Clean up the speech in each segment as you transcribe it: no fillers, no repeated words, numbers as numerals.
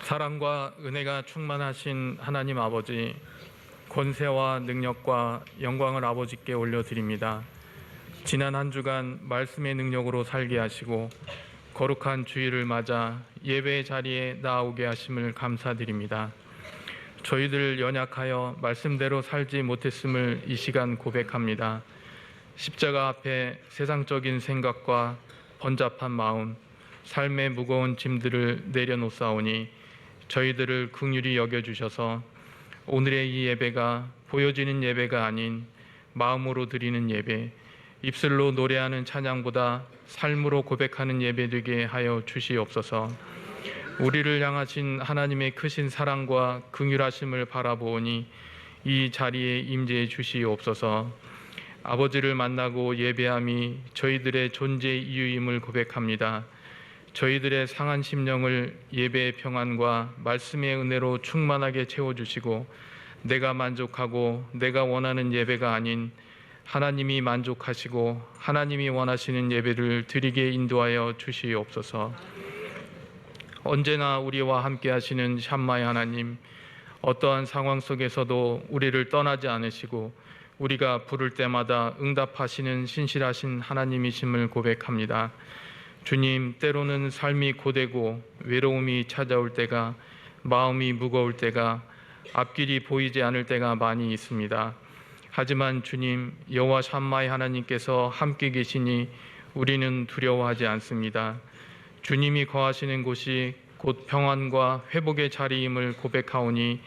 사랑과 은혜가 충만하신 하나님 아버지, 권세와 능력과 영광을 아버지께 올려드립니다. 지난 한 주간 말씀의 능력으로 살게 하시고 거룩한 주일을 맞아 예배의 자리에 나오게 하심을 감사드립니다. 저희들 연약하여 말씀대로 살지 못했음을 이 시간 고백합니다. 십자가 앞에 세상적인 생각과 번잡한 마음, 삶의 무거운 짐들을 내려놓사오니 저희들을 긍휼히 여겨주셔서 오늘의 이 예배가 보여지는 예배가 아닌 마음으로 드리는 예배, 입술로 노래하는 찬양보다 삶으로 고백하는 예배 되게 하여 주시옵소서. 우리를 향하신 하나님의 크신 사랑과 긍휼하심을 바라보니 이 자리에 임재해 주시옵소서. 아버지를 만나고 예배함이 저희들의 존재 이유임을 고백합니다. 저희들의 상한 심령을 예배의 평안과 말씀의 은혜로 충만하게 채워주시고 내가 만족하고 내가 원하는 예배가 아닌 하나님이 만족하시고 하나님이 원하시는 예배를 드리게 인도하여 주시옵소서. 언제나 우리와 함께 하시는 샴마의 하나님, 어떠한 상황 속에서도 우리를 떠나지 않으시고 우리가 부를 때마다 응답하시는 신실하신 하나님이심을 고백합니다. 주님, 때로는 삶이 고되고 외로움이 찾아올 때가, 마음이 무거울 때가, 앞길이 보이지 않을 때가 많이 있습니다. 하지만 주님, 여호와 샴마의 하나님께서 함께 계시니 우리는 두려워하지 않습니다. 주님이 거하시는 곳이 곧 평안과 회복의 자리임을 고백하오니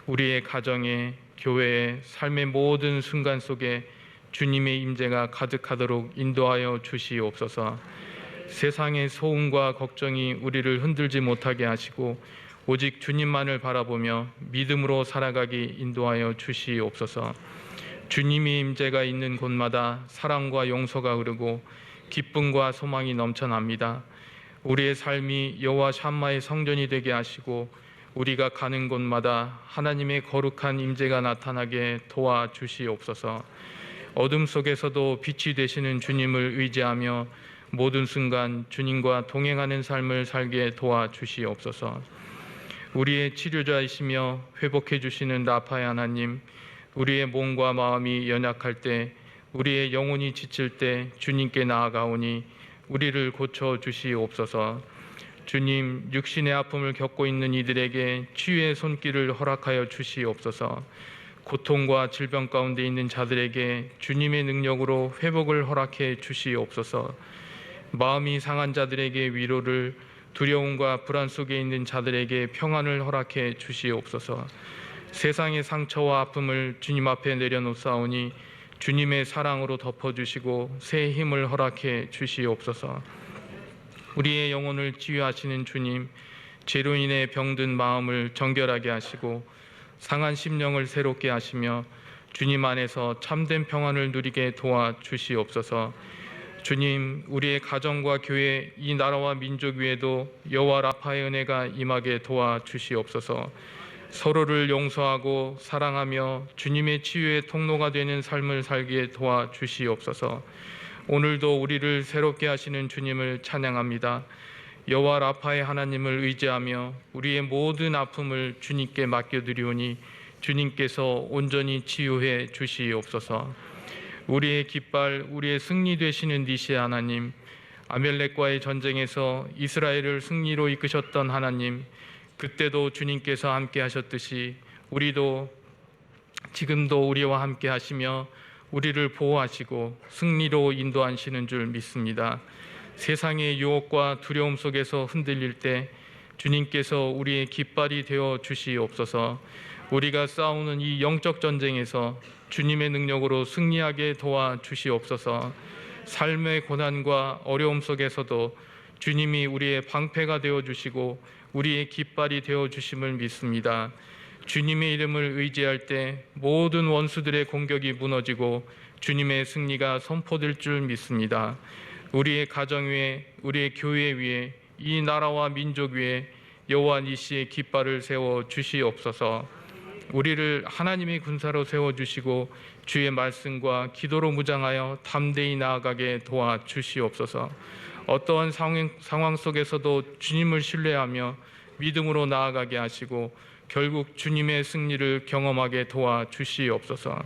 우리의 가정에, 교회에, 삶의 모든 순간 속에 주님의 임재가 가득하도록 인도하여 주시옵소서. 세상의 소음과 걱정이 우리를 흔들지 못하게 하시고 오직 주님만을 바라보며 믿음으로 살아가기 인도하여 주시옵소서. 주님의 임재가 있는 곳마다 사랑과 용서가 흐르고 기쁨과 소망이 넘쳐납니다. 우리의 삶이 여호와 샴마의 성전이 되게 하시고 우리가 가는 곳마다 하나님의 거룩한 임재가 나타나게 도와주시옵소서. 어둠 속에서도 빛이 되시는 주님을 의지하며 모든 순간 주님과 동행하는 삶을 살게 도와주시옵소서. 우리의 치료자이시며 회복해 주시는 라파의 하나님, 우리의 몸과 마음이 연약할 때, 우리의 영혼이 지칠 때 주님께 나아가오니 우리를 고쳐 주시옵소서. 주님, 육신의 아픔을 겪고 있는 이들에게 치유의 손길을 허락하여 주시옵소서. 고통과 질병 가운데 있는 자들에게 주님의 능력으로 회복을 허락해 주시옵소서. 마음이 상한 자들에게 위로를, 두려움과 불안 속에 있는 자들에게 평안을 허락해 주시옵소서. 세상의 상처와 아픔을 주님 앞에 내려놓사오니 주님의 사랑으로 덮어주시고 새 힘을 허락해 주시옵소서. 우리의 영혼을 치유하시는 주님, 죄로 인해 병든 마음을 정결하게 하시고 상한 심령을 새롭게 하시며 주님 안에서 참된 평안을 누리게 도와주시옵소서. 주님, 우리의 가정과 교회, 이 나라와 민족 위에도 여호와 라파의 은혜가 임하게 도와주시옵소서. 서로를 용서하고 사랑하며 주님의 치유의 통로가 되는 삶을 살게 도와주시옵소서. 오늘도 우리를 새롭게 하시는 주님을 찬양합니다. 여호와 라파의 하나님을 의지하며 우리의 모든 아픔을 주님께 맡겨드리오니 주님께서 온전히 치유해 주시옵소서. 우리의 깃발, 우리의 승리 되시는 니시의 하나님, 아멜렉과의 전쟁에서 이스라엘을 승리로 이끄셨던 하나님, 그때도 주님께서 함께 하셨듯이 우리도 지금도 우리와 함께 하시며 우리를 보호하시고 승리로 인도하시는 줄 믿습니다. 세상의 유혹과 두려움 속에서 흔들릴 때 주님께서 우리의 깃발이 되어 주시옵소서. 우리가 싸우는 이 영적 전쟁에서 주님의 능력으로 승리하게 도와주시옵소서. 삶의 고난과 어려움 속에서도 주님이 우리의 방패가 되어주시고 우리의 깃발이 되어주심을 믿습니다. 주님의 이름을 의지할 때 모든 원수들의 공격이 무너지고 주님의 승리가 선포될 줄 믿습니다. 우리의 가정 위에, 우리의 교회 위에, 이 나라와 민족 위에 여호와 니시의 깃발을 세워 주시옵소서. 우리를 하나님의 군사로 세워주시고 주의 말씀과 기도로 무장하여 담대히 나아가게 도와주시옵소서. 어떠한 상황 속에서도 주님을 신뢰하며 믿음으로 나아가게 하시고 결국 주님의 승리를 경험하게 도와주시옵소서.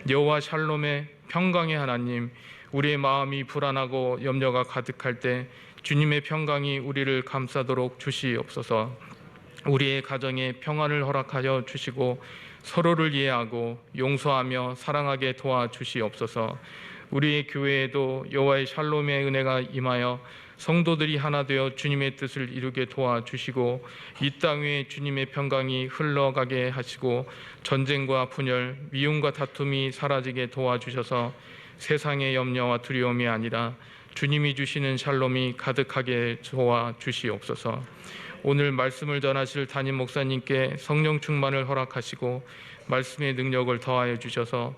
여호와 샬롬의 평강의 하나님, 우리의 마음이 불안하고 염려가 가득할 때 주님의 평강이 우리를 감싸도록 주시옵소서. 우리의 가정에 평안을 허락하여 주시고 서로를 이해하고 용서하며 사랑하게 도와주시옵소서. 우리의 교회에도 여호와의 샬롬의 은혜가 임하여 성도들이 하나 되어 주님의 뜻을 이루게 도와주시고 이 땅 위에 주님의 평강이 흘러가게 하시고 전쟁과 분열, 미움과 다툼이 사라지게 도와주셔서 세상의 염려와 두려움이 아니라 주님이 주시는 샬롬이 가득하게 도와주시옵소서. 오늘 말씀을 전하실 담임 목사님께 성령 충만을 허락하시고 말씀의 능력을 더하여 주셔서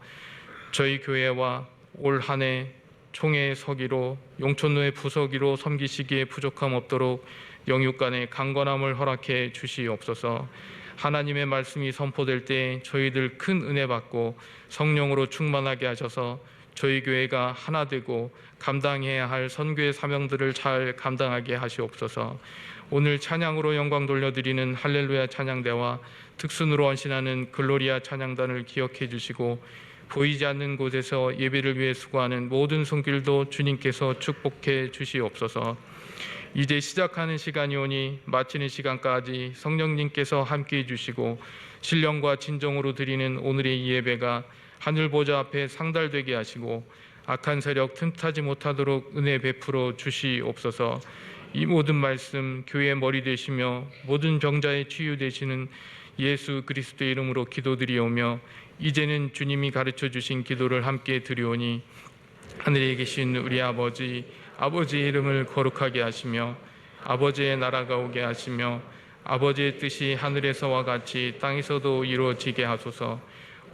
저희 교회와 올 한 해 총회 서기로 용천로의 부서기로 섬기시기에 부족함 없도록 영육 간의 강건함을 허락해 주시옵소서. 하나님의 말씀이 선포될 때 저희들 큰 은혜 받고 성령으로 충만하게 하셔서 저희 교회가 하나 되고 감당해야 할 선교의 사명들을 잘 감당하게 하시옵소서. 오늘 찬양으로 영광 돌려드리는 할렐루야 찬양대와 특순으로 헌신하는 글로리아 찬양단을 기억해 주시고 보이지 않는 곳에서 예배를 위해 수고하는 모든 손길도 주님께서 축복해 주시옵소서. 이제 시작하는 시간이 오니 마치는 시간까지 성령님께서 함께해 주시고 신령과 진정으로 드리는 오늘의 이 예배가 하늘 보좌 앞에 상달되게 하시고 악한 세력 틈타지 못하도록 은혜 베풀어 주시옵소서. 이 모든 말씀 교회의 머리 되시며 모든 병자의 치유 되시는 예수 그리스도의 이름으로 기도드리오며 이제는 주님이 가르쳐 주신 기도를 함께 드리오니 하늘에 계신 우리 아버지, 아버지의 이름을 거룩하게 하시며 아버지의 나라가 오게 하시며 아버지의 뜻이 하늘에서와 같이 땅에서도 이루어지게 하소서.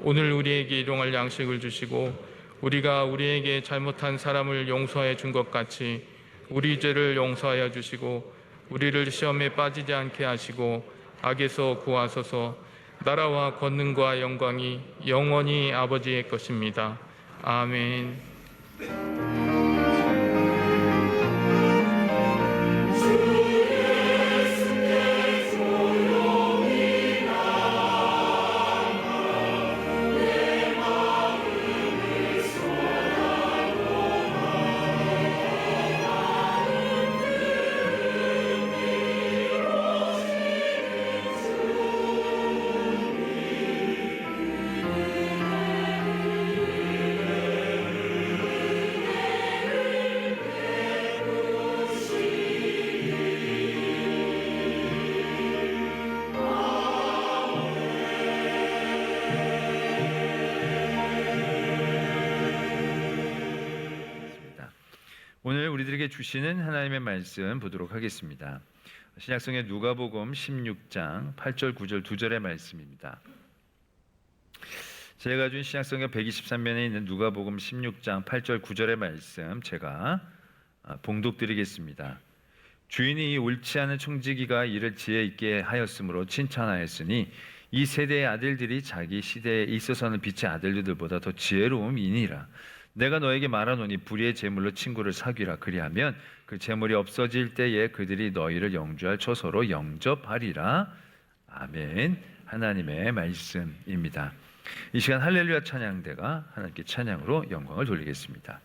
오늘 우리에게 일용할 양식을 주시고 우리가 우리에게 잘못한 사람을 용서해 준 것 같이 우리 죄를 용서하여 주시고 우리를 시험에 빠지지 않게 하시고 악에서 구하소서. 나라와 권능과 영광이 영원히 아버지의 것입니다. 아멘. 오늘 우리들에게 주시는 하나님의 말씀 보도록 하겠습니다. 신약성의 누가복음 16장 8절 9절 2절의 말씀입니다. 제가 준 신약성경 123면에 있는 누가복음 16장 8절 9절의 말씀 제가 봉독드리겠습니다. 주인이 옳지 않은 총지기가 이를 지혜 있게 하였으므로 칭찬하였으니 이 세대의 아들들이 자기 시대에 있어서는 빛의 아들들보다 더 지혜로움이니라. 내가 너에게 말하노니 불의의 제물로 친구를 사귀라. 그리하면 그 제물이 없어질 때에 그들이 너희를 영주할 처소로 영접하리라. 아멘. 하나님의 말씀입니다. 이 시간 할렐루야 찬양대가 하나님께 찬양으로 영광을 돌리겠습니다.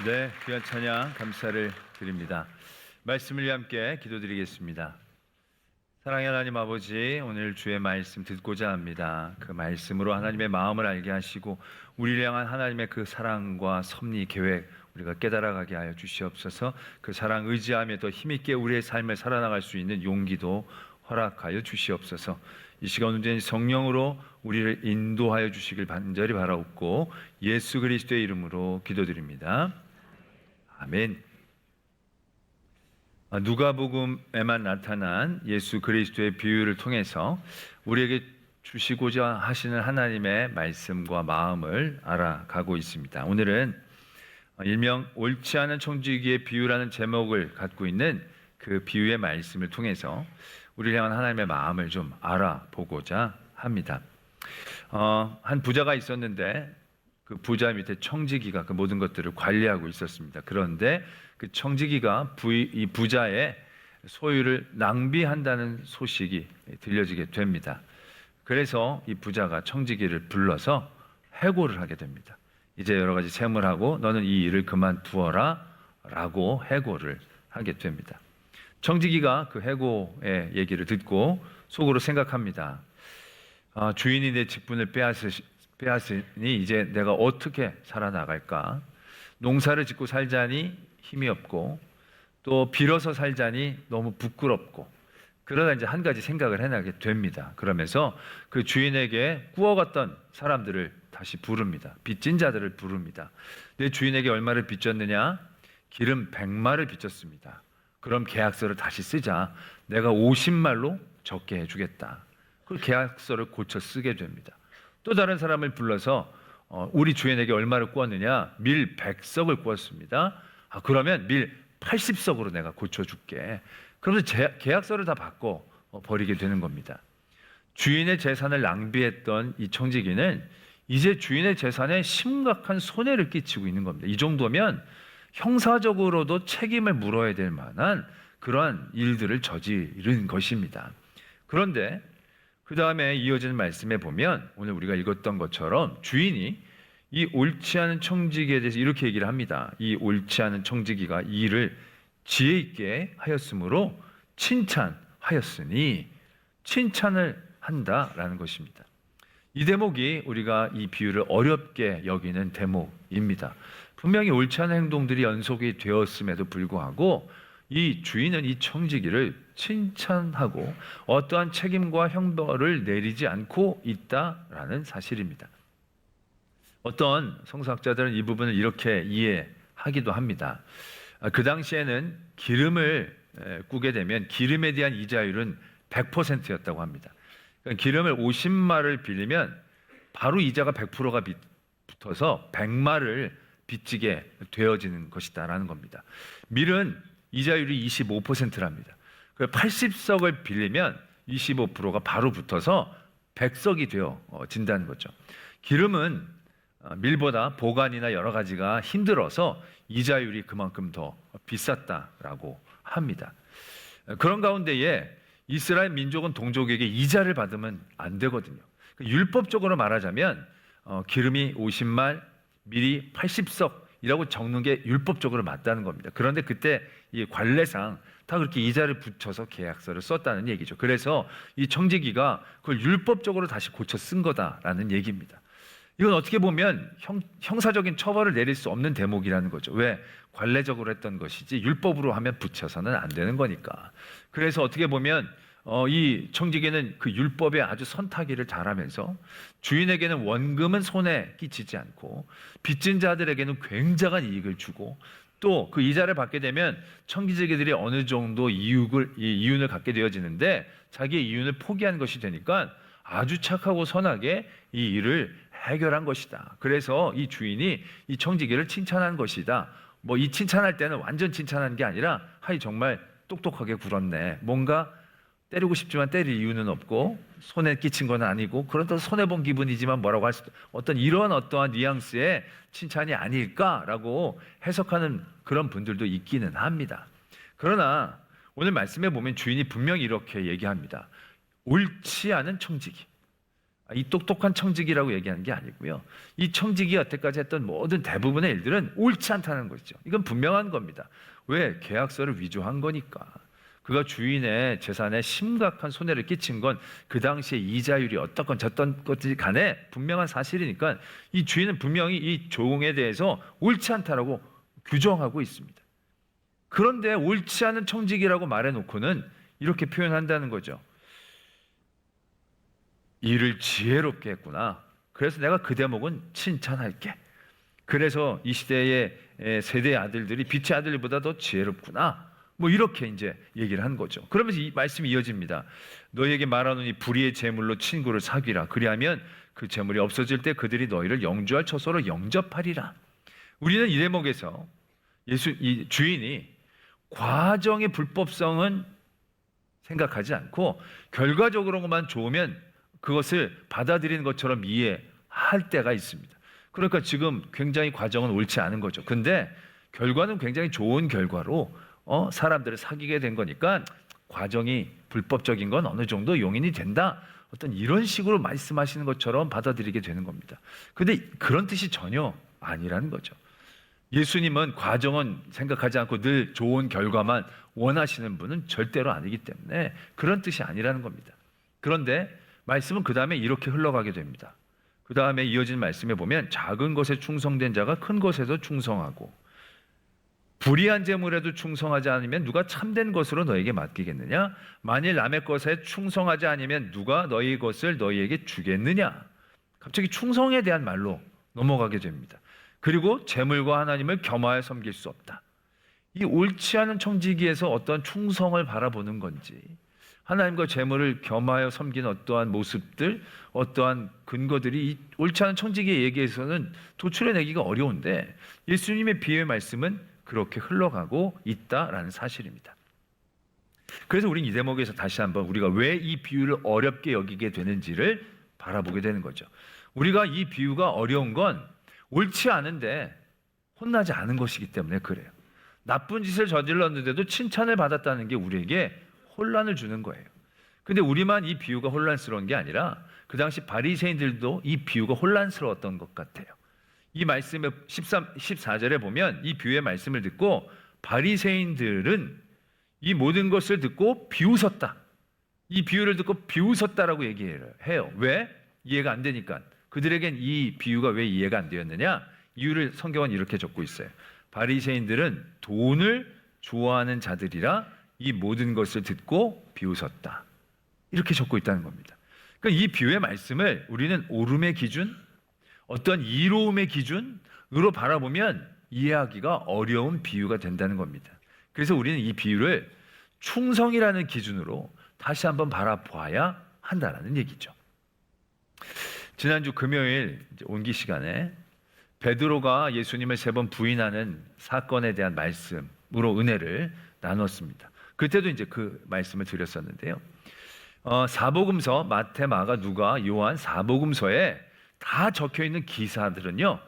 네, 귀한 찬양 감사를 드립니다. 말씀을 위해 함께 기도드리겠습니다. 사랑의 하나님 아버지, 오늘 주의 말씀 듣고자 합니다. 그 말씀으로 하나님의 마음을 알게 하시고 우리를 향한 하나님의 그 사랑과 섭리 계획 우리가 깨달아가게 하여 주시옵소서. 그 사랑 의지하며 더 힘있게 우리의 삶을 살아나갈 수 있는 용기도 허락하여 주시옵소서. 이 시간 온전히 성령으로 우리를 인도하여 주시길 간절히 바라옵고 예수 그리스도의 이름으로 기도드립니다. 아멘. 누가복음에만 나타난 예수 그리스도의 비유를 통해서 우리에게 주시고자 하시는 하나님의 말씀과 마음을 알아가고 있습니다. 오늘은 일명 옳지 않은 청지기의 비유라는 제목을 갖고 있는 그 비유의 말씀을 통해서 우리를 향한 하나님의 마음을 좀 알아보고자 합니다. 한 부자가 있었는데 그 부자 밑에 청지기가 그 모든 것들을 관리하고 있었습니다. 그런데 그 청지기가 이 부자의 소유를 낭비한다는 소식이 들려지게 됩니다. 그래서 이 부자가 청지기를 불러서 해고를 하게 됩니다. 이제 여러 가지 채무하고 너는 이 일을 그만두어라 라고 해고를 하게 됩니다. 청지기가 그 해고의 얘기를 듣고 속으로 생각합니다. 주인이 내 직분을 빼앗으니 이제 내가 어떻게 살아나갈까? 농사를 짓고 살자니 힘이 없고 또 빌어서 살자니 너무 부끄럽고 그러다 이제 한 가지 생각을 해나게 됩니다. 그러면서 그 주인에게 꾸어갔던 사람들을 다시 부릅니다. 빚진 자들을 부릅니다. 내 주인에게 얼마를 빚졌느냐? 기름 100마를 빚졌습니다. 그럼 계약서를 다시 쓰자. 내가 50말로 적게 해주겠다. 그 계약서를 고쳐 쓰게 됩니다. 또 다른 사람을 불러서 우리 주인에게 얼마를 꾸었느냐? 밀 100석을 꾸었습니다. 그러면 밀 80석으로 내가 고쳐줄게. 그러면서 계약서를 다 바꿔 버리게 되는 겁니다. 주인의 재산을 낭비했던 이 청지기는 이제 주인의 재산에 심각한 손해를 끼치고 있는 겁니다. 이 정도면 형사적으로도 책임을 물어야 될 만한 그러한 일들을 저지른 것입니다. 그런데 그 다음에 이어지는 말씀에 보면 오늘 우리가 읽었던 것처럼 주인이 이 옳지 않은 청지기에 대해서 이렇게 얘기를 합니다. 이 옳지 않은 청지기가 이 일을 지혜 있게 하였으므로 칭찬하였으니 칭찬을 한다라는 것입니다. 이 대목이 우리가 이 비유를 어렵게 여기는 대목입니다. 분명히 옳지 않은 행동들이 연속이 되었음에도 불구하고 이 주인은 이 청지기를 칭찬하고 어떠한 책임과 형벌을 내리지 않고 있다라는 사실입니다. 어떤 성서학자들은 이 부분을 이렇게 이해하기도 합니다. 그 당시에는 기름을 꾸게 되면 기름에 대한 이자율은 100%였다고 합니다. 그러니까 기름을 50마를 빌리면 바로 이자가 100%가 붙어서 100마를 빚지게 되어지는 것이다라는 겁니다. 밀은 이자율이 25%랍니다. 80석을 빌리면 25%가 바로 붙어서 100석이 되어진다는 거죠. 기름은 밀보다 보관이나 여러 가지가 힘들어서 이자율이 그만큼 더 비쌌다라고 합니다. 그런 가운데에 이스라엘 민족은 동족에게 이자를 받으면 안 되거든요. 율법적으로 말하자면 기름이 50말, 밀이 80석이라고 적는 게 율법적으로 맞다는 겁니다. 그런데 그때 이 관례상 다 그렇게 이자를 붙여서 계약서를 썼다는 얘기죠. 그래서 이 청지기가 그걸 율법적으로 다시 고쳐 쓴 거다라는 얘기입니다. 이건 어떻게 보면 형사적인 처벌을 내릴 수 없는 대목이라는 거죠. 왜? 관례적으로 했던 것이지 율법으로 하면 붙여서는 안 되는 거니까. 그래서 어떻게 보면 이 청지기는 그 율법에 아주 선타기를 잘하면서 주인에게는 원금은 손해 끼치지 않고 빚진 자들에게는 굉장한 이익을 주고 또 그 이자를 받게 되면 청지기들이 어느 정도 이윤을 갖게 되어지는데 자기의 이윤을 포기한 것이 되니까 아주 착하고 선하게 이 일을 해결한 것이다. 그래서 이 주인이 이 청지기를 칭찬한 것이다. 뭐 이 칭찬할 때는 완전 칭찬한 게 아니라 하이 정말 똑똑하게 굴었네. 뭔가 때리고 싶지만 때릴 이유는 없고 손해 끼친 건 아니고 그렇다고 손해본 기분이지만 뭐라고 할 수도 어떠한 뉘앙스의 칭찬이 아닐까라고 해석하는 그런 분들도 있기는 합니다. 그러나 오늘 말씀에 보면 주인이 분명히 이렇게 얘기합니다. 옳지 않은 청지기. 이 똑똑한 청지기라고 얘기하는 게 아니고요. 이 청지기가 여태까지 했던 모든 대부분의 일들은 옳지 않다는 것이죠. 이건 분명한 겁니다. 왜? 계약서를 위조한 거니까. 그가 주인의 재산에 심각한 손해를 끼친 건 그 당시에 이자율이 어떻건 저떤 것이 간에 분명한 사실이니까 이 주인은 분명히 이 종에 대해서 옳지 않다라고 규정하고 있습니다. 그런데 옳지 않은 청지기라고 말해놓고는 이렇게 표현한다는 거죠. 일을 지혜롭게 했구나. 그래서 내가 그 대목은 칭찬할게. 그래서 이 시대의 세대의 아들들이 빛의 아들보다 더 지혜롭구나. 뭐 이렇게 이제 얘기를 한 거죠. 그러면서 이 말씀이 이어집니다. 너희에게 말하노니 불의의 제물로 친구를 사귀라. 그리하면 그 제물이 없어질 때 그들이 너희를 영주할 처소로 영접하리라. 우리는 이 대목에서 이 주인이 과정의 불법성은 생각하지 않고 결과적으로만 좋으면 그것을 받아들이는 것처럼 이해할 때가 있습니다. 그러니까 지금 굉장히 과정은 옳지 않은 거죠. 근데 결과는 굉장히 좋은 결과로 사람들을 사귀게 된 거니까 과정이 불법적인 건 어느 정도 용인이 된다. 어떤 이런 식으로 말씀하시는 것처럼 받아들이게 되는 겁니다. 근데 그런 뜻이 전혀 아니라는 거죠. 예수님은 과정은 생각하지 않고 늘 좋은 결과만 원하시는 분은 절대로 아니기 때문에 그런 뜻이 아니라는 겁니다. 그런데 말씀은 그 다음에 이렇게 흘러가게 됩니다. 그 다음에 이어진 말씀에 보면 작은 것에 충성된 자가 큰 것에도 충성하고 불의한 재물에도 충성하지 않으면 누가 참된 것으로 너에게 맡기겠느냐? 만일 남의 것에 충성하지 않으면 누가 너희 것을 너희에게 주겠느냐? 갑자기 충성에 대한 말로 넘어가게 됩니다. 그리고 재물과 하나님을 겸하여 섬길 수 없다. 이 옳지 않은 청지기에서 어떤 충성을 바라보는 건지 하나님과 재물을 겸하여 섬기는 어떠한 모습들, 어떠한 근거들이 이 옳지 않은 청지기의 얘기에서는 도출해내기가 어려운데 예수님의 비유의 말씀은 그렇게 흘러가고 있다라는 사실입니다. 그래서 우리는 이 대목에서 다시 한번 우리가 왜 이 비유를 어렵게 여기게 되는지를 바라보게 되는 거죠. 우리가 이 비유가 어려운 건 옳지 않은데 혼나지 않은 것이기 때문에 그래요. 나쁜 짓을 저질렀는데도 칭찬을 받았다는 게 우리에게 혼란을 주는 거예요. 근데 우리만 이 비유가 혼란스러운 게 아니라 그 당시 바리새인들도 이 비유가 혼란스러웠던 것 같아요. 이 말씀의 14절에 보면 이 비유의 말씀을 듣고 바리새인들은 이 모든 것을 듣고 비웃었다. 이 비유를 듣고 비웃었다라고 얘기해요. 왜? 이해가 안 되니까. 그들에겐 이 비유가 왜 이해가 안 되었느냐? 이유를 성경은 이렇게 적고 있어요. 바리새인들은 돈을 좋아하는 자들이라 이 모든 것을 듣고 비웃었다. 이렇게 적고 있다는 겁니다. 그러니까 이 비유의 말씀을 우리는 옳음의 기준, 어떤 이로움의 기준으로 바라보면 이해하기가 어려운 비유가 된다는 겁니다. 그래서 우리는 이 비유를 충성이라는 기준으로 다시 한번 바라봐야 한다는 얘기죠. 지난주 금요일 온기 시간에 베드로가 예수님을 3번 부인하는 사건에 대한 말씀으로 은혜를 나눴습니다. 그때도 이제 그 말씀을 드렸었는데요. 사복음서 마태, 마가, 누가, 요한 사복음서에 다 적혀 있는 기사들은요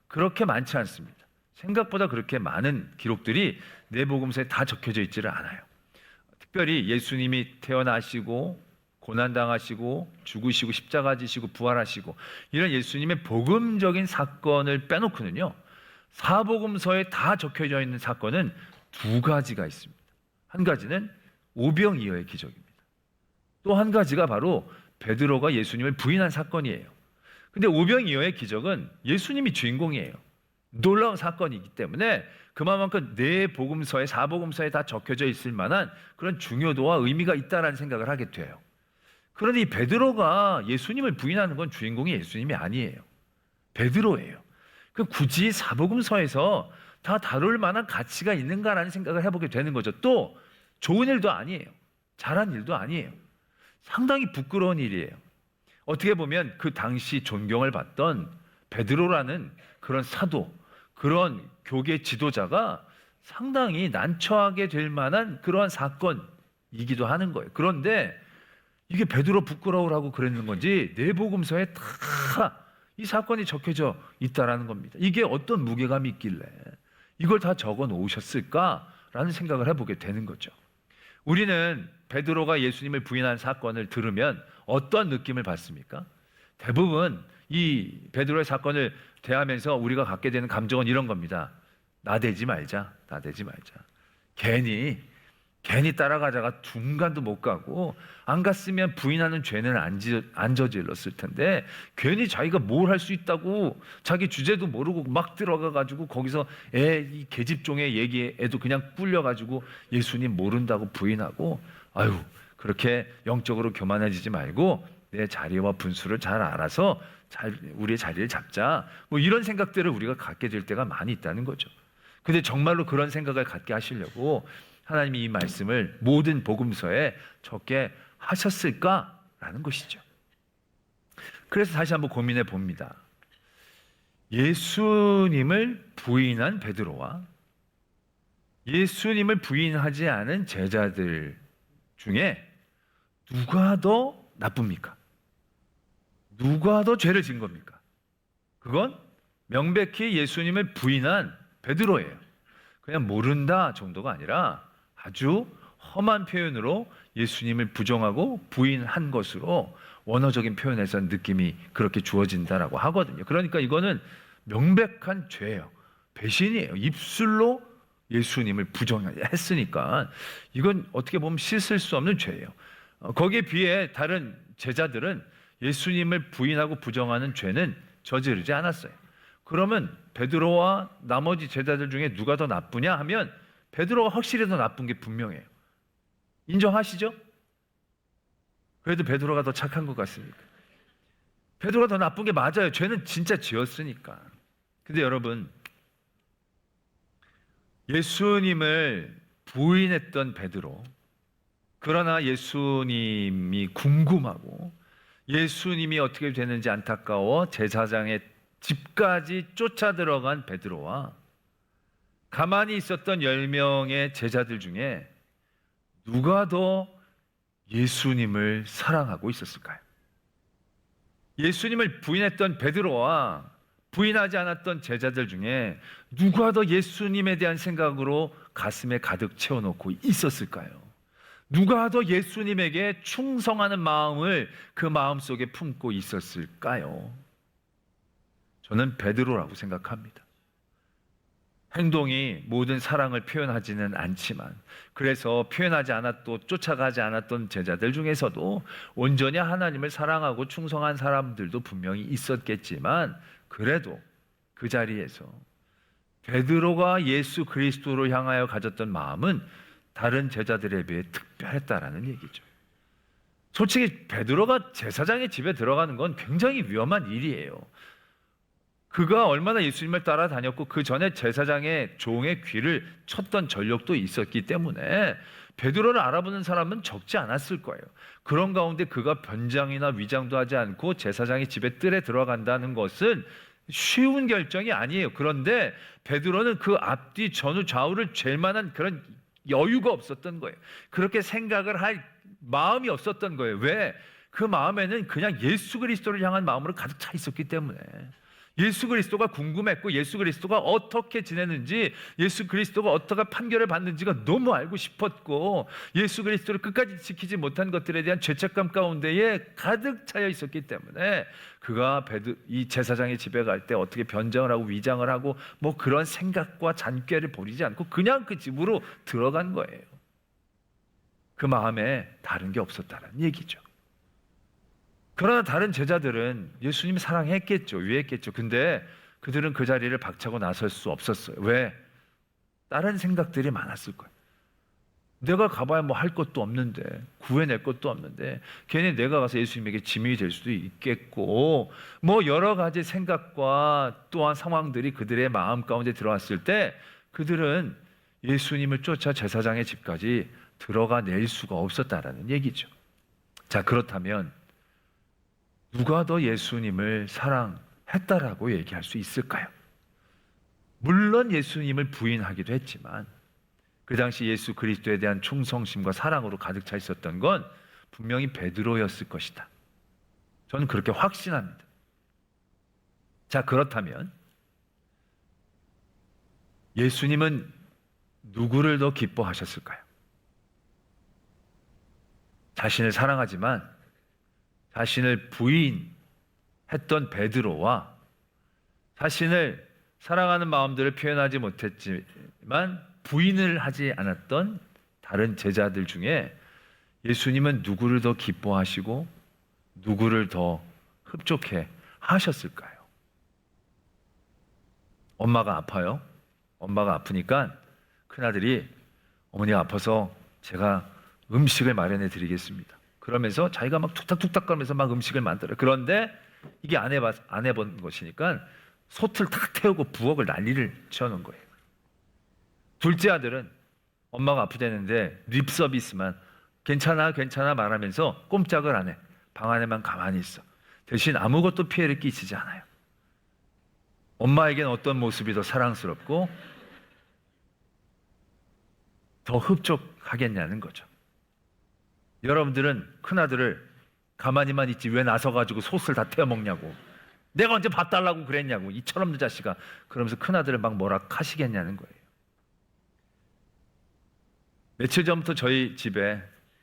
그렇게 많지 않습니다. 생각보다 그렇게 많은 기록들이 네 복음서에 다 적혀져 있지를 않아요. 특별히 예수님이 태어나시고 고난당하시고 죽으시고 십자가 지시고 부활하시고 이런 예수님의 복음적인 사건을 빼놓고는요 사복음서에 다 적혀져 있는 사건은 2가지가 있습니다. 한 가지는 오병이어의 기적입니다. 또 한 가지가 바로 베드로가 예수님을 부인한 사건이에요. 근데 오병이어의 기적은 예수님이 주인공이에요. 놀라운 사건이기 때문에 그만큼 네 복음서에 사복음서에 다 적혀져 있을 만한 그런 중요도와 의미가 있다라는 생각을 하게 돼요. 그런데 이 베드로가 예수님을 부인하는 건 주인공이 예수님이 아니에요. 베드로예요. 그 굳이 사복음서에서 다 다룰 만한 가치가 있는가라는 생각을 해보게 되는 거죠. 또 좋은 일도 아니에요. 잘한 일도 아니에요. 상당히 부끄러운 일이에요. 어떻게 보면 그 당시 존경을 받던 베드로라는 그런 사도, 그런 교계 지도자가 상당히 난처하게 될 만한 그러한 사건이기도 하는 거예요. 그런데 이게 베드로 부끄러우라고 그랬는 건지 네 복음서에 다 이 사건이 적혀져 있다라는 겁니다. 이게 어떤 무게감이 있길래 이걸 다 적어 놓으셨을까라는 생각을 해보게 되는 거죠. 우리는 베드로가 예수님을 부인한 사건을 들으면 어떤 느낌을 받습니까? 대부분 이 베드로의 사건을 대하면서 우리가 갖게 되는 감정은 이런 겁니다. 나대지 말자. 괜히 따라가다가 중간도 못 가고, 안 갔으면 부인하는 죄는 안 저질렀을 텐데 괜히 자기가 뭘 할 수 있다고 자기 주제도 모르고 막 들어가 가지고 거기서 이 계집종의 얘기에도 그냥 꿀려 가지고 예수님 모른다고 부인하고, 아유, 그렇게 영적으로 교만해지지 말고 내 자리와 분수를 잘 알아서 우리의 자리를 잡자, 뭐 이런 생각들을 우리가 갖게 될 때가 많이 있다는 거죠. 근데 정말로 그런 생각을 갖게 하시려고 하나님이 이 말씀을 모든 복음서에 적게 하셨을까라는 것이죠. 그래서 다시 한번 고민해 봅니다. 예수님을 부인한 베드로와 예수님을 부인하지 않은 제자들 중에 누가 더 나쁩니까? 누가 더 죄를 지은 겁니까? 그건 명백히 예수님을 부인한 베드로예요. 그냥 모른다 정도가 아니라 아주 험한 표현으로 예수님을 부정하고 부인한 것으로 원어적인 표현에서 느낌이 그렇게 주어진다라고 하거든요. 그러니까 이거는 명백한 죄예요. 배신이에요. 입술로 예수님을 부정했으니까 이건 어떻게 보면 씻을 수 없는 죄예요. 거기에 비해 다른 제자들은 예수님을 부인하고 부정하는 죄는 저지르지 않았어요. 그러면 베드로와 나머지 제자들 중에 누가 더 나쁘냐 하면 베드로가 확실히 더 나쁜 게 분명해요. 인정하시죠? 그래도 베드로가 더 착한 것 같습니까? 베드로가 더 나쁜 게 맞아요. 죄는 진짜 지었으니까. 근데 여러분, 예수님을 부인했던 베드로, 그러나 예수님이 궁금하고 예수님이 어떻게 되는지 안타까워 제사장의 집까지 쫓아 들어간 베드로와 가만히 있었던 10명의 제자들 중에 누가 더 예수님을 사랑하고 있었을까요? 예수님을 부인했던 베드로와 부인하지 않았던 제자들 중에 누가 더 예수님에 대한 생각으로 가슴에 가득 채워놓고 있었을까요? 누가 더 예수님에게 충성하는 마음을 그 마음속에 품고 있었을까요? 저는 베드로라고 생각합니다. 행동이 모든 사랑을 표현하지는 않지만, 그래서 표현하지 않았고 쫓아가지 않았던 제자들 중에서도 온전히 하나님을 사랑하고 충성한 사람들도 분명히 있었겠지만, 그래도 그 자리에서 베드로가 예수 그리스도를 향하여 가졌던 마음은 다른 제자들에 비해 특별했다라는 얘기죠. 솔직히 베드로가 제사장의 집에 들어가는 건 굉장히 위험한 일이에요. 그가 얼마나 예수님을 따라다녔고 그 전에 제사장의 종의 귀를 쳤던 전력도 있었기 때문에 베드로를 알아보는 사람은 적지 않았을 거예요. 그런 가운데 그가 변장이나 위장도 하지 않고 제사장의 집에 뜰에 들어간다는 것은 쉬운 결정이 아니에요. 그런데 베드로는 그 앞뒤 전후 좌우를 잴 만한 그런 여유가 없었던 거예요. 그렇게 생각을 할 마음이 없었던 거예요. 왜? 그 마음에는 그냥 예수 그리스도를 향한 마음으로 가득 차 있었기 때문에. 예수 그리스도가 궁금했고 예수 그리스도가 어떻게 지내는지, 예수 그리스도가 어떻게 판결을 받는지가 너무 알고 싶었고, 예수 그리스도를 끝까지 지키지 못한 것들에 대한 죄책감 가운데에 가득 차여 있었기 때문에 그가 이 제사장의 집에 갈 때 어떻게 변장을 하고 위장을 하고 뭐 그런 생각과 잔꾀를 벌이지 않고 그냥 그 집으로 들어간 거예요. 그 마음에 다른 게 없었다는 얘기죠. 그러나 다른 제자들은 예수님 사랑했겠죠. 위했겠죠. 근데 그들은 그 자리를 박차고 나설 수 없었어요. 왜? 다른 생각들이 많았을 거예요. 내가 가봐야 뭐 할 것도 없는데, 구해낼 것도 없는데, 괜히 내가 가서 예수님에게 짐이 될 수도 있겠고, 뭐 여러 가지 생각과 또한 상황들이 그들의 마음 가운데 들어왔을 때 그들은 예수님을 쫓아 제사장의 집까지 들어가 낼 수가 없었다라는 얘기죠. 자, 그렇다면 누가 더 예수님을 사랑했다라고 얘기할 수 있을까요? 물론 예수님을 부인하기도 했지만 그 당시 예수 그리스도에 대한 충성심과 사랑으로 가득 차 있었던 건 분명히 베드로였을 것이다. 저는 그렇게 확신합니다. 자, 그렇다면 예수님은 누구를 더 기뻐하셨을까요? 자신을 사랑하지만 자신을 부인하는 했던 베드로와 자신을 사랑하는 마음들을 표현하지 못했지만 부인을 하지 않았던 다른 제자들 중에 예수님은 누구를 더 기뻐하시고 누구를 더 흡족해 하셨을까요? 엄마가 아파요. 엄마가 아프니까 큰아들이 어머니가 아파서 제가 음식을 마련해 드리겠습니다. 그러면서 자기가 막 툭탁툭탁 거리면서 막 음식을 만들어요. 그런데 이게 안 해본 것이니까 솥을 탁 태우고 부엌을 난리를 치워놓은 거예요. 둘째 아들은 엄마가 아프다는데 립 서비스만 괜찮아 괜찮아 말하면서 꼼짝을 안 해. 방 안에만 가만히 있어. 대신 아무것도 피해를 끼치지 않아요. 엄마에겐 어떤 모습이 더 사랑스럽고 더 흡족하겠냐는 거죠. 여러분들은 큰아들을 가만히만 있지 왜 나서가지고 솥을 다 태워 먹냐고, 내가 언제 밥 달라고 그랬냐고, 이 철없는 자식아, 그러면서 큰아들을 막 뭐라 하시겠냐는 거예요. 며칠 전부터 저희 집에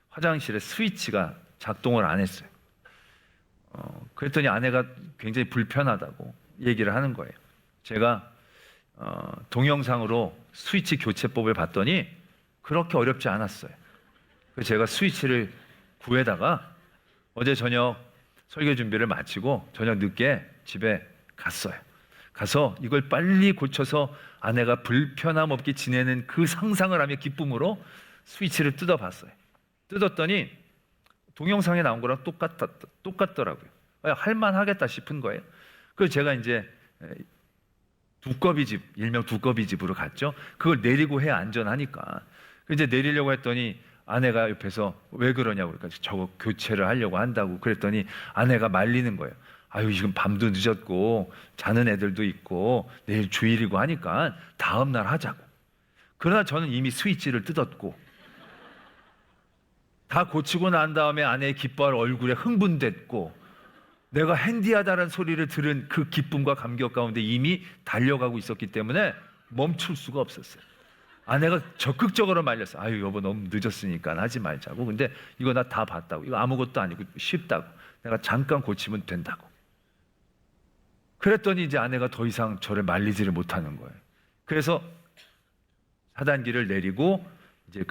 화장실에 스위치가 작동을 안 했어요. 그랬더니 아내가 굉장히 불편하다고 얘기를 하는 거예요. 제가 동영상으로 스위치 교체법을 봤더니 그렇게 어렵지 않았어요. 그래서 제가 스위치를 구해다가 어제 저녁 설교 준비를 마치고 저녁 늦게 집에 갔어요. 가서 이걸 빨리 고쳐서 아내가 불편함 없게 지내는 그 상상을 하며 기쁨으로 스위치를 뜯어봤어요. 뜯었더니 동영상에 나온 거랑 똑같더라고요. 할만하겠다 싶은 거예요. 그래서 제가 이제 두꺼비집, 일명 두꺼비집으로 갔죠. 그걸 내리고 해야 안전하니까. 이제 내리려고 했더니 아내가 옆에서 왜 그러냐고, 그러니까 저거 교체를 하려고 한다고 그랬더니 아내가 말리는 거예요. 아유, 지금 밤도 늦었고 자는 애들도 있고 내일 주일이고 하니까 다음 날 하자고. 그러나 저는 이미 스위치를 뜯었고 다 고치고 난 다음에 아내의 기뻐할 얼굴에 흥분됐고 내가 핸디하다는 소리를 들은 그 기쁨과 감격 가운데 이미 달려가고 있었기 때문에 멈출 수가 없었어요. 아내가 적극적으로 말렸어. 아유, 여보 너무 늦었으니까 하지 말자고. 근데 이거 나 다 봤다고. 이거 아무것도 아니고 쉽다고. 내가 잠깐 고치면 된다고. 그랬더니 이제 아내가 더 이상 저를 말리지를 못하는 거예요. 그래서 차단기를 내리고 이제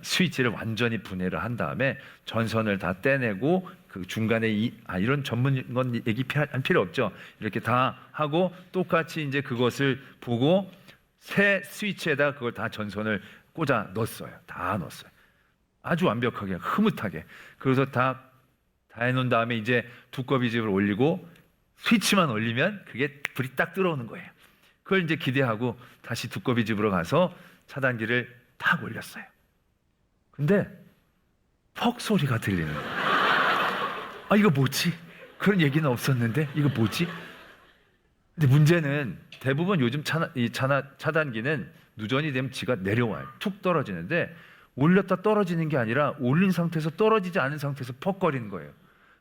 스위치를 완전히 분해를 한 다음에 전선을 다 떼내고 그 중간에 이런 전문 건 얘기 할 필요 없죠. 이렇게 다 하고 똑같이 이제 그것을 보고 새 스위치에다 그걸 다 전선을 꽂아 넣었어요. 다 넣었어요. 아주 완벽하게 흐뭇하게. 그래서 다 해놓은 다음에 이제 두꺼비집을 올리고 스위치만 올리면 그게 불이 딱 들어오는 거예요. 그걸 이제 기대하고 다시 두꺼비집으로 가서 차단기를 딱 올렸어요. 근데 퍽 소리가 들리는 거예요. 아, 이거 뭐지? 그런 얘기는 없었는데 이거 뭐지? 근데 문제는 대부분 요즘 차단기는 누전이 되면 지가 내려와요. 툭 떨어지는데 올렸다 떨어지는 게 아니라 올린 상태에서 떨어지지 않은 상태에서 퍽거리는 거예요.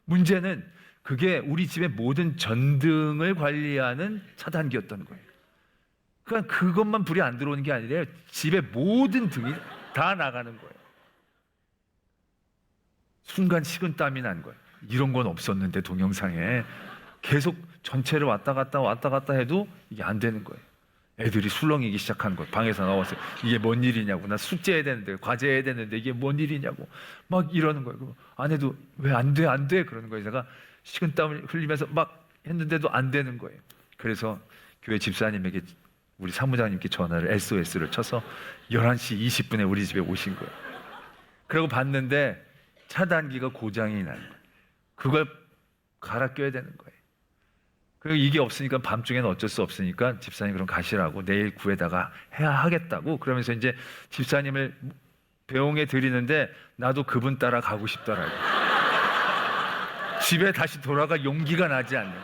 문제는 그게 우리 집의 모든 전등을 관리하는 차단기였던 거예요. 그러니까 그것만 불이 안 들어오는 게 아니라 집의 모든 등이 다 나가는 거예요. 순간 식은땀이 난 거예요. 이런 건 없었는데 동영상에 계속 전체를 왔다 갔다 해도 이게 안 되는 거예요. 애들이 술렁이기 시작한 거예요. 방에서 나와서 이게 뭔 일이냐고, 나 숙제해야 되는데 과제해야 되는데 이게 뭔 일이냐고 막 이러는 거예요. 아내도 왜 안 돼 그러는 거예요. 제가 식은땀을 흘리면서 막 했는데도 안 되는 거예요. 그래서 교회 집사님에게 우리 사무장님께 전화를 SOS를 쳐서 11시 20분에 우리 집에 오신 거예요. 그리고 봤는데 차단기가 고장이 난 거예요. 그걸 갈아 껴야 되는 거예요. 그리고 이게 없으니까 밤중에는 어쩔 수 없으니까 집사님 그럼 가시라고, 내일 구해다가 해야 하겠다고. 그러면서 이제 집사님을 배웅해 드리는데 나도 그분 따라 가고 싶더라고요. 집에 다시 돌아갈 용기가 나지 않는.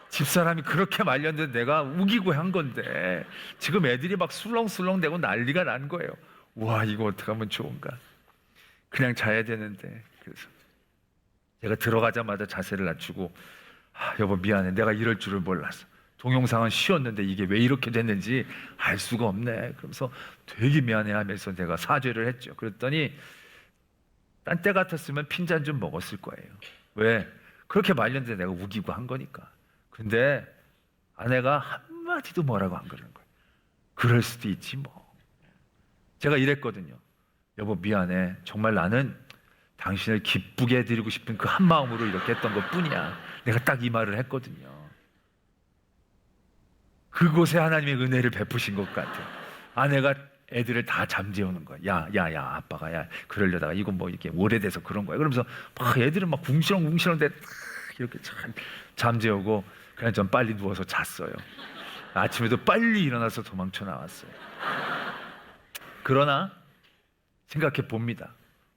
집사람이 그렇게 말렸는데 내가 우기고 한 건데 지금 애들이 막 술렁술렁대고 난리가 난 거예요. 와, 이거 어떻게 하면 좋은가. 그냥 자야 되는데. 그래서 제가 들어가자마자 자세를 낮추고, 여보 미안해, 내가 이럴 줄을 몰랐어. 동영상은 쉬웠는데 이게 왜 이렇게 됐는지 알 수가 없네. 그러면서 되게 미안해하면서 내가 사죄를 했죠. 그랬더니 딴 때 같았으면 핀잔 좀 먹었을 거예요. 왜? 그렇게 말렸는데 내가 우기고 한 거니까. 근데 아내가 한마디도 뭐라고 안 그러는 거예요. 그럴 수도 있지 뭐. 제가 이랬거든요. 여보 미안해. 정말 나는 당신을 기쁘게 해드리고 싶은 그 한 마음으로 이렇게 했던 것뿐이야. 내가 딱 이 말을 했거든요. 그곳에 하나님의 은혜를 베푸신 것 같아요. 아내가 애들을 다 잠재우는 거야. 야, 아빠가 야 그러려다가 이거 뭐 이렇게 오래돼서 그런 거야. 그러면서 막 애들은 막 궁시렁궁시렁대 이렇게 참 잠재우고 그냥 전 빨리 누워서 잤어요. 아침에도 빨리 일어나서 도망쳐 나왔어요. 그러나 생각해 봅니다.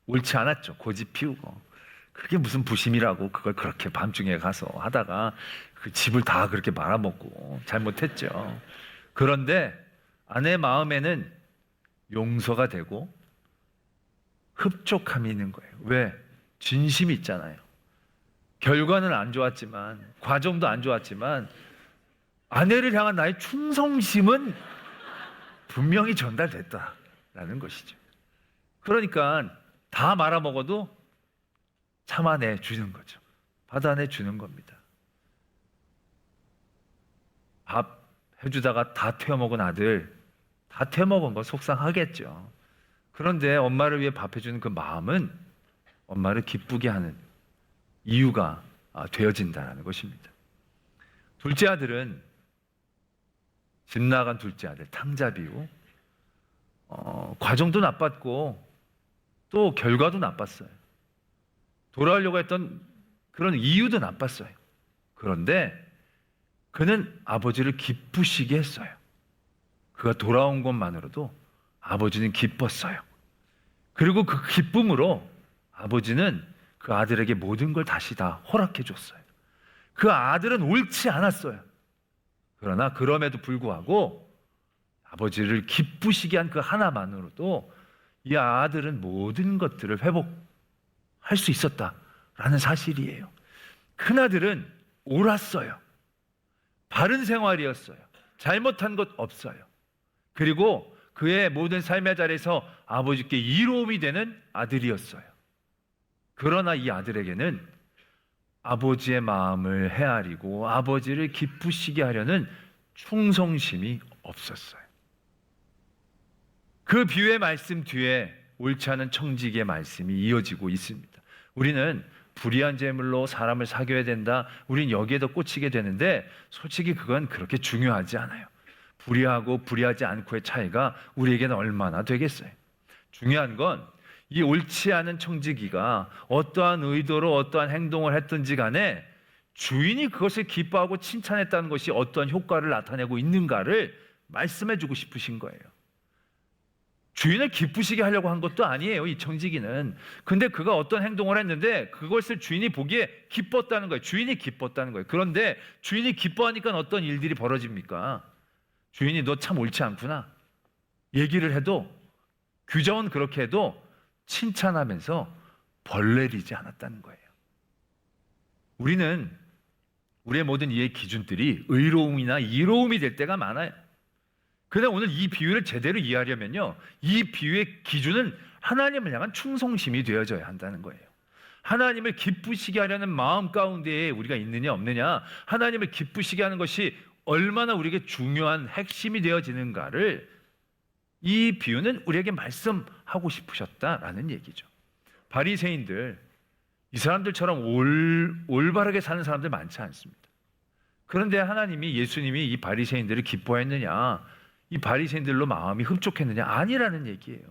옳지 않았죠. 고집 피우고. 그게 무슨 부심이라고 그걸 그렇게 밤중에 가서 하다가 그 집을 다 그렇게 말아먹고 잘못했죠. 그런데 아내 마음에는 용서가 되고 흡족함이 있는 거예요. 왜? 진심이 있잖아요. 결과는 안 좋았지만, 과정도 안 좋았지만 아내를 향한 나의 충성심은 분명히 전달됐다라는 것이죠. 그러니까 다 말아먹어도 참아내 주는 거죠. 받아내 주는 겁니다. 밥 해주다가 다 태워먹은 아들, 다 태워먹은 거 속상하겠죠. 그런데 엄마를 위해 밥 해주는 그 마음은 엄마를 기쁘게 하는 이유가 되어진다는 것입니다. 둘째 아들은 집 나간 둘째 아들 탕자비우. 과정도 나빴고 또 결과도 나빴어요. 돌아오려고 했던 그런 이유도 나빴어요. 그런데 그는 아버지를 기쁘시게 했어요. 그가 돌아온 것만으로도 아버지는 기뻤어요. 그리고 그 기쁨으로 아버지는 그 아들에게 모든 걸 다시 다 허락해 줬어요. 그 아들은 옳지 않았어요. 그러나 그럼에도 불구하고 아버지를 기쁘시게 한 그 하나만으로도 이 아들은 모든 것들을 회복할 수 있었다라는 사실이에요. 큰아들은 옳았어요. 바른 생활이었어요. 잘못한 것 없어요. 그리고 그의 모든 삶의 자리에서 아버지께 이로움이 되는 아들이었어요. 그러나 이 아들에게는 아버지의 마음을 헤아리고 아버지를 기쁘시게 하려는 충성심이 없었어요. 그 비유의 말씀 뒤에 옳지 않은 청지기의 말씀이 이어지고 있습니다. 우리는 불의한 제물로 사람을 사귀어야 된다. 우린 여기에 더 꽂히게 되는데 솔직히 그건 그렇게 중요하지 않아요. 불의하고 불의하지 않고의 차이가 우리에게는 얼마나 되겠어요. 중요한 건 이 옳지 않은 청지기가 어떠한 의도로 어떠한 행동을 했든지 간에 주인이 그것을 기뻐하고 칭찬했다는 것이 어떠한 효과를 나타내고 있는가를 말씀해주고 싶으신 거예요. 주인을 기쁘시게 하려고 한 것도 아니에요, 이 청지기는. 근데 그가 어떤 행동을 했는데 그것을 주인이 보기에 기뻤다는 거예요. 주인이 기뻤다는 거예요. 그런데 주인이 기뻐하니까 어떤 일들이 벌어집니까? 주인이 너 참 옳지 않구나 얘기를 해도, 규정은 그렇게 해도 칭찬하면서 벌 내리지 않았다는 거예요. 우리는 우리의 모든 이해 기준들이 의로움이나 이로움이 될 때가 많아요. 그런데 오늘 이 비유를 제대로 이해하려면요, 이 비유의 기준은 하나님을 향한 충성심이 되어져야 한다는 거예요. 하나님을 기쁘시게 하려는 마음 가운데에 우리가 있느냐 없느냐, 하나님을 기쁘시게 하는 것이 얼마나 우리에게 중요한 핵심이 되어지는가를 이 비유는 우리에게 말씀하고 싶으셨다라는 얘기죠. 바리새인들, 이 사람들처럼 올바르게 사는 사람들 많지 않습니다. 그런데 하나님이, 예수님이 이 바리새인들을 기뻐했느냐, 이 바리새인들로 마음이 흡족했느냐? 아니라는 얘기예요.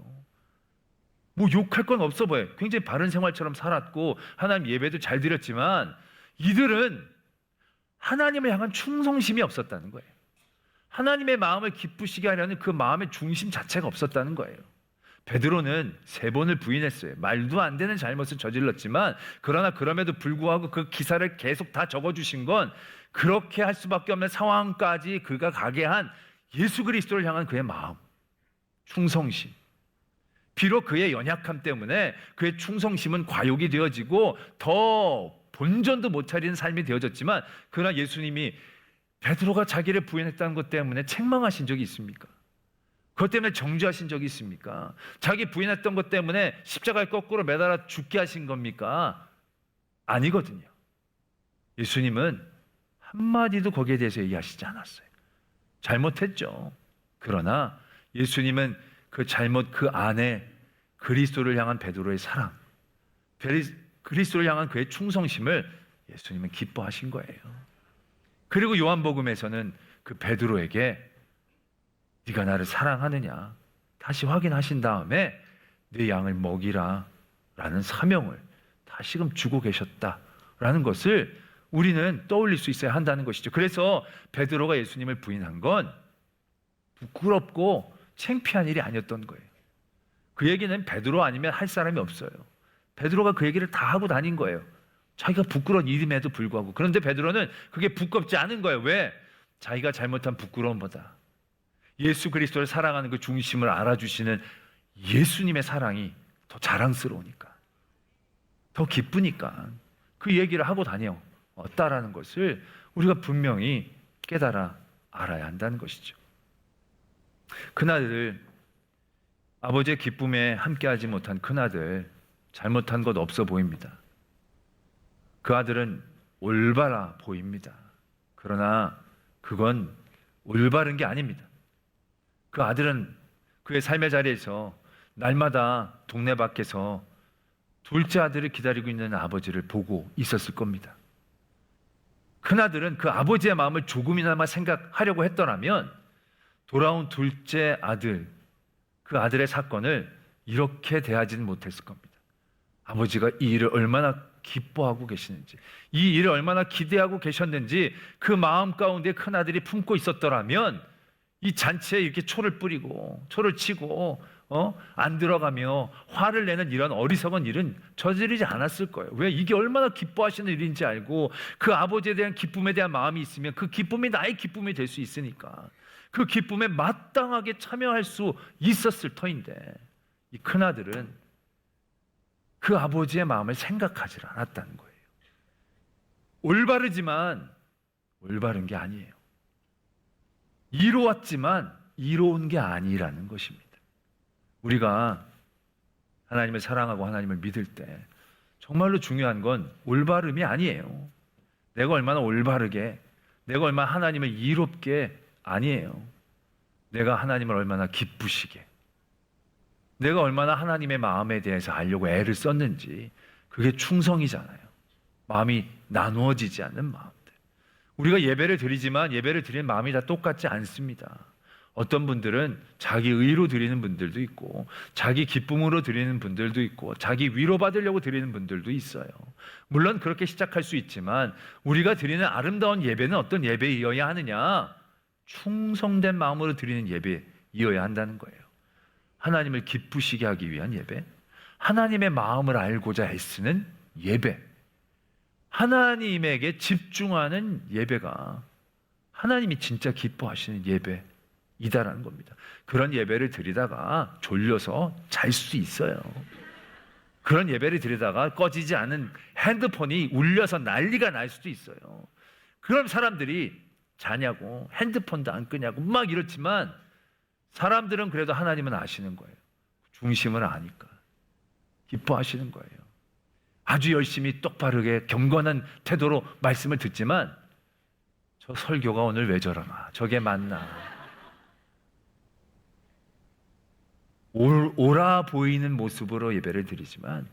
뭐 욕할 건 없어 보여요. 굉장히 바른 생활처럼 살았고 하나님 예배도 잘 드렸지만 이들은 하나님을 향한 충성심이 없었다는 거예요. 하나님의 마음을 기쁘시게 하려는 그 마음의 중심 자체가 없었다는 거예요. 베드로는 3번을 부인했어요. 말도 안 되는 잘못을 저질렀지만, 그러나 그럼에도 불구하고 그 기사를 계속 다 적어주신 건 그렇게 할 수밖에 없는 상황까지 그가 가게 한 예수 그리스도를 향한 그의 마음, 충성심. 비록 그의 연약함 때문에 그의 충성심은 과욕이 되어지고 더 본전도 못 차리는 삶이 되어졌지만, 그러나 예수님이 베드로가 자기를 부인했다는 것 때문에 책망하신 적이 있습니까? 그것 때문에 정죄하신 적이 있습니까? 자기 부인했던 것 때문에 십자가에 거꾸로 매달아 죽게 하신 겁니까? 아니거든요. 예수님은 한마디도 거기에 대해서 얘기하시지 않았어요. 잘못했죠. 그러나 예수님은 그 잘못 그 안에 그리스도를 향한 베드로의 사랑, 그리스도를 향한 그의 충성심을 예수님은 기뻐하신 거예요. 그리고 요한복음에서는 그 베드로에게 네가 나를 사랑하느냐 다시 확인하신 다음에 네 양을 먹이라 라는 사명을 다시금 주고 계셨다라는 것을 우리는 떠올릴 수 있어야 한다는 것이죠. 그래서 베드로가 예수님을 부인한 건 부끄럽고 창피한 일이 아니었던 거예요. 그 얘기는 베드로 아니면 할 사람이 없어요. 베드로가 그 얘기를 다 하고 다닌 거예요. 자기가 부끄러운 일임에도 불구하고. 그런데 베드로는 그게 부끄럽지 않은 거예요. 왜? 자기가 잘못한 부끄러움보다 예수 그리스도를 사랑하는 그 중심을 알아주시는 예수님의 사랑이 더 자랑스러우니까, 더 기쁘니까 그 얘기를 하고 다녔다라는 것을 우리가 분명히 깨달아 알아야 한다는 것이죠. 그날을 아버지의 기쁨에 함께하지 못한 그나들 잘못한 것 없어 보입니다. 그 아들은 올바라 보입니다. 그러나 그건 올바른 게 아닙니다. 그 아들은 그의 삶의 자리에서 날마다 동네 밖에서 둘째 아들을 기다리고 있는 아버지를 보고 있었을 겁니다. 큰아들은 그 아버지의 마음을 조금이나마 생각하려고 했더라면 돌아온 둘째 아들, 그 아들의 사건을 이렇게 대하지는 못했을 겁니다. 아버지가 이 일을 얼마나 기뻐하고 계시는지, 이 일을 얼마나 기대하고 계셨는지 그 마음 가운데 큰아들이 품고 있었더라면 이 잔치에 이렇게 초를 뿌리고 초를 치고 안 들어가며 화를 내는 이런 어리석은 일은 저지르지 않았을 거예요. 왜? 이게 얼마나 기뻐하시는 일인지 알고 그 아버지에 대한 기쁨에 대한 마음이 있으면 그 기쁨이 나의 기쁨이 될 수 있으니까 그 기쁨에 마땅하게 참여할 수 있었을 터인데, 이 큰아들은 그 아버지의 마음을 생각하지 않았다는 거예요. 올바르지만 올바른 게 아니에요. 이로웠지만 이로운 게 아니라는 것입니다. 우리가 하나님을 사랑하고 하나님을 믿을 때 정말로 중요한 건 올바름이 아니에요. 내가 얼마나 올바르게, 내가 얼마나 하나님을 이롭게 아니에요. 내가 하나님을 얼마나 기쁘시게, 내가 얼마나 하나님의 마음에 대해서 알려고 애를 썼는지, 그게 충성이잖아요. 마음이 나누어지지 않는 마음들. 우리가 예배를 드리지만 예배를 드리는 마음이 다 똑같지 않습니다. 어떤 분들은 자기 의로 드리는 분들도 있고, 자기 기쁨으로 드리는 분들도 있고, 자기 위로받으려고 드리는 분들도 있어요. 물론 그렇게 시작할 수 있지만 우리가 드리는 아름다운 예배는 어떤 예배이어야 하느냐? 충성된 마음으로 드리는 예배이어야 한다는 거예요. 하나님을 기쁘시게 하기 위한 예배, 하나님의 마음을 알고자 애쓰는 예배, 하나님에게 집중하는 예배가 하나님이 진짜 기뻐하시는 예배이다라는 겁니다. 그런 예배를 드리다가 졸려서 잘 수 있어요. 그런 예배를 드리다가 꺼지지 않은 핸드폰이 울려서 난리가 날 수도 있어요. 그럼 사람들이 자냐고, 핸드폰도 안 끄냐고 막 이렇지만 사람들은 그래도 하나님은 아시는 거예요. 중심을 아니까 기뻐하시는 거예요. 아주 열심히 똑바르게 경건한 태도로 말씀을 듣지만 저 설교가 오늘 왜 저러나, 저게 맞나, 옳아 보이는 모습으로 예배를 드리지만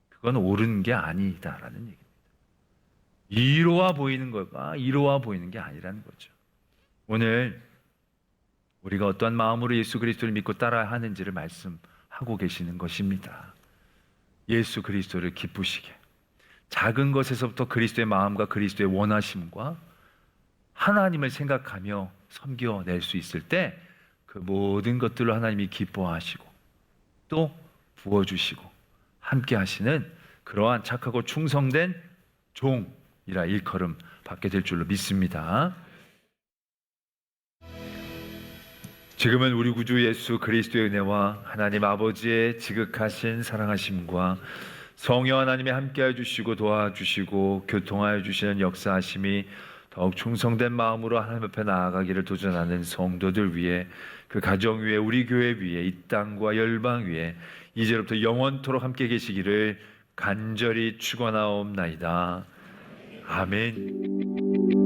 그건 옳은 게 아니다라는 얘기입니다. 이로와 보이는 거가 이로와 보이는 게 아니라는 거죠. 오늘 우리가 어떠한 마음으로 예수 그리스도를 믿고 따라야 하는지를 말씀하고 계시는 것입니다. 예수 그리스도를 기쁘시게, 작은 것에서부터 그리스도의 마음과 그리스도의 원하심과 하나님을 생각하며 섬겨낼 수 있을 때 그 모든 것들로 하나님이 기뻐하시고 또 부어주시고 함께 하시는 그러한 착하고 충성된 종이라 일컬음 받게 될 줄로 믿습니다. 지금은 우리 구주 예수 그리스도의 은혜와 하나님 아버지의 지극하신 사랑하심과 성령 하나님이 함께해 주시고 도와주시고 교통하여 주시는 역사하심이 더욱 충성된 마음으로 하나님 앞에 나아가기를 도전하는 성도들 위해, 그 가정 위에, 우리 교회 위에, 이 땅과 열방 위에 이제로부터 영원토록 함께 계시기를 간절히 축원하옵나이다. 아멘.